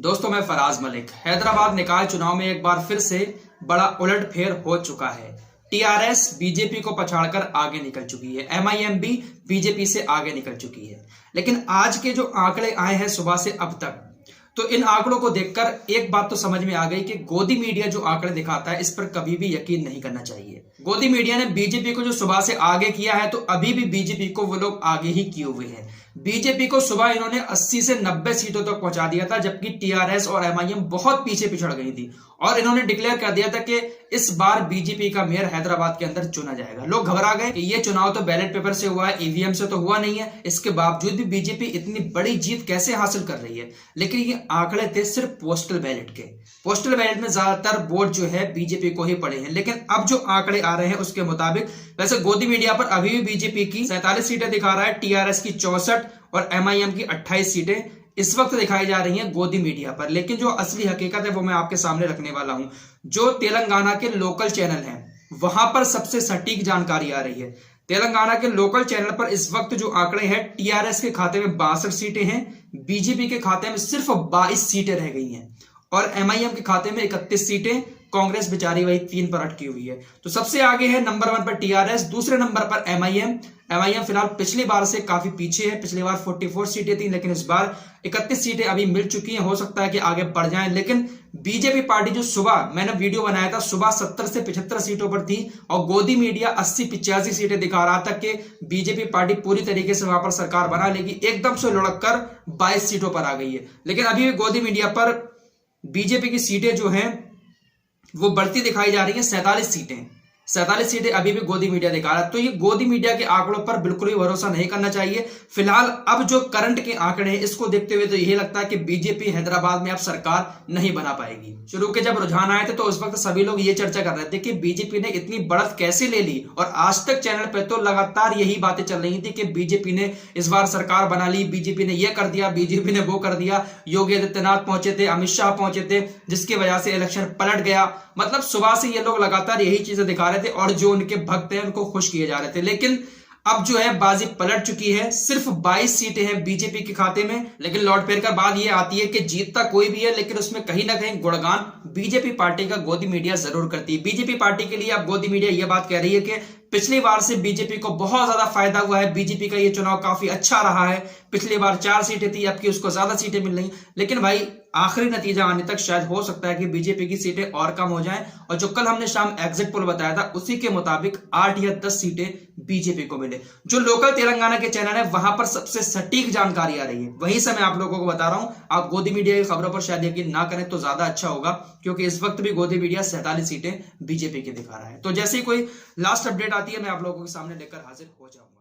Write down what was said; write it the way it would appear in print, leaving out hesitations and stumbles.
दोस्तों, मैं फराज मलिक। हैदराबाद निकाय चुनाव में एक बार फिर से बड़ा उलटफेर हो चुका है। टीआरएस बीजेपी को पछाड़कर आगे निकल चुकी है, एमआईएम भी बीजेपी से आगे निकल चुकी है। लेकिन आज के जो आंकड़े आए हैं सुबह से अब तक, तो इन आंकड़ों को देखकर एक बात तो समझ में आ गई कि गोदी मीडिया जो आंकड़े दिखाता है इस पर कभी भी यकीन नहीं करना चाहिए। गोदी मीडिया ने बीजेपी को जो सुबह से आगे किया है, तो अभी भी बीजेपी को वो लोग आगे ही किए हुए हैं। बीजेपी को सुबह इन्होंने 80 से 90 सीटों तक पहुंचा दिया था, जबकि टीआरएस और एमआईएम बहुत पीछे पिछड़ गई थी। और इन्होंने डिक्लेयर कर दिया था कि इस बार बीजेपी का मेयर हैदराबाद के अंदर चुना जाएगा। लोग घबरा गए कि ये चुनाव तो बैलेट पेपर से हुआ है, ईवीएम से तो हुआ नहीं है। इसके बावजूद भी बीजेपी इतनी बड़ी जीत कैसे हासिल कर रही है? लेकिन ये आंकड़े थे सिर्फ पोस्टल बैलेट के। पोस्टल बैलेट में ज्यादातर वोट जो है बीजेपी को ही पड़े हैं। लेकिन अब जो आंकड़े आ रहे हैं उसके मुताबिक वैसे गोदी मीडिया पर अभी भी बीजेपी की 47 सीटें दिखा रहा है, टीआरएस की 64 और एमआईएम की 28 सीटें इस वक्त दिखाई जा रही हैं गोदी मीडिया पर। लेकिन जो असली हकीकत है वो मैं आपके सामने रखने वाला हूं। जो तेलंगाना के लोकल चैनल हैं वहां पर सबसे सटीक जानकारी आ रही है। तेलंगाना के लोकल चैनल पर इस वक्त जो आंकड़े हैं, टीआरएस के खाते में 62 सीटें हैं, बीजेपी के खाते में सिर्फ 22 सीटें रह गई हैं और एमआईएम के खाते में 31 सीटें। कांग्रेस बेचारी वही 3 पर अटकी हुई है। तो सबसे आगे है नंबर 1 पर टीआरएस, दूसरे नंबर पर एमआईएम। एमआईएम फिलहाल पिछली बार से काफी पीछे है। पिछली बार 44 सीटें थी, लेकिन इस बार 31 सीटें अभी मिल चुकी हैं। हो सकता है कि आगे बढ़ जाएं। लेकिन बीजेपी पार्टी जो सुबह मैंने वीडियो बनाया था, सुबह 70 से 75 सीटों पर थी और गोदी मीडिया 80-85 सीटें दिखा रहा था कि बीजेपी पार्टी पूरी तरीके से वहां पर सरकार बना लेगी। एकदम से लुढ़क कर 22 सीटों पर आ गई है। लेकिन अभी भी गोदी मीडिया पर बीजेपी की सीटें जो हैं वो बढ़ती दिखाई जा रही है। 47 सीटें अभी भी गोदी मीडिया दिखा रहा है। तो ये गोदी मीडिया के आंकड़ों पर बिल्कुल भी भरोसा नहीं करना चाहिए। फिलहाल अब जो करंट के आंकड़े हैं इसको देखते हुए तो यही लगता है कि बीजेपी हैदराबाद में अब सरकार नहीं बना पाएगी। शुरू के जब रुझान आए थे तो उस वक्त सभी लोग ये चर्चा कर रहे थे कि बीजेपी ने इतनी बढ़त कैसे ले ली। और आज तक चैनल पर तो लगातार यही बातें चल रही थी कि बीजेपी ने इस बार सरकार बना ली, बीजेपी ने यह कर दिया, बीजेपी ने वो कर दिया। योगी आदित्यनाथ पहुंचे थे, अमित शाह पहुंचे थे, जिसकी वजह से इलेक्शन पलट गया। मतलब सुबह से ये लोग लगातार यही चीजें दिखा रहे थे और जो उनके भक्त हैं उनको खुश किए जा रहे थे। लेकिन अब जो है बाजी पलट चुकी है। सिर्फ 22 सीटें हैं बीजेपी के खाते में। लेकिन लौट फेर कर बात यह आती है कि जीतता कोई भी है, लेकिन उसमें कहीं ना कहीं गुणगान बीजेपी पार्टी का गोदी मीडिया जरूर करती है। बीजेपी पार्टी के लिए अब गोदी मीडिया यह बात कह रही है कि पिछली बार से बीजेपी को बहुत ज्यादा फायदा हुआ है, बीजेपी का यह चुनाव काफी अच्छा रहा है। पिछली बार 4 सीटें थी, अब की उसको ज्यादा सीटें मिल रही। लेकिन भाई आखिरी नतीजा आने तक शायद हो सकता है कि बीजेपी की सीटें और कम हो जाएं और जो कल हमने शाम एग्जिट पोल बताया था उसी के मुताबिक 8 या 10 सीटें बीजेपी को मिले। जो लोकल तेलंगाना के चैनल है वहां पर सबसे सटीक जानकारी आ रही है, वहीं से मैं आप लोगों को बता रहा हूं। आप गोदी मीडिया की खबरों पर शायद यकीन ना करें तो ज्यादा अच्छा होगा, क्योंकि इस वक्त भी गोदी मीडिया 47 सीटें बीजेपी की दिखा रहा है। तो जैसे ही कोई लास्ट अपडेट आती है मैं आप लोगों के सामने लेकर हाजिर हो जाऊंगा।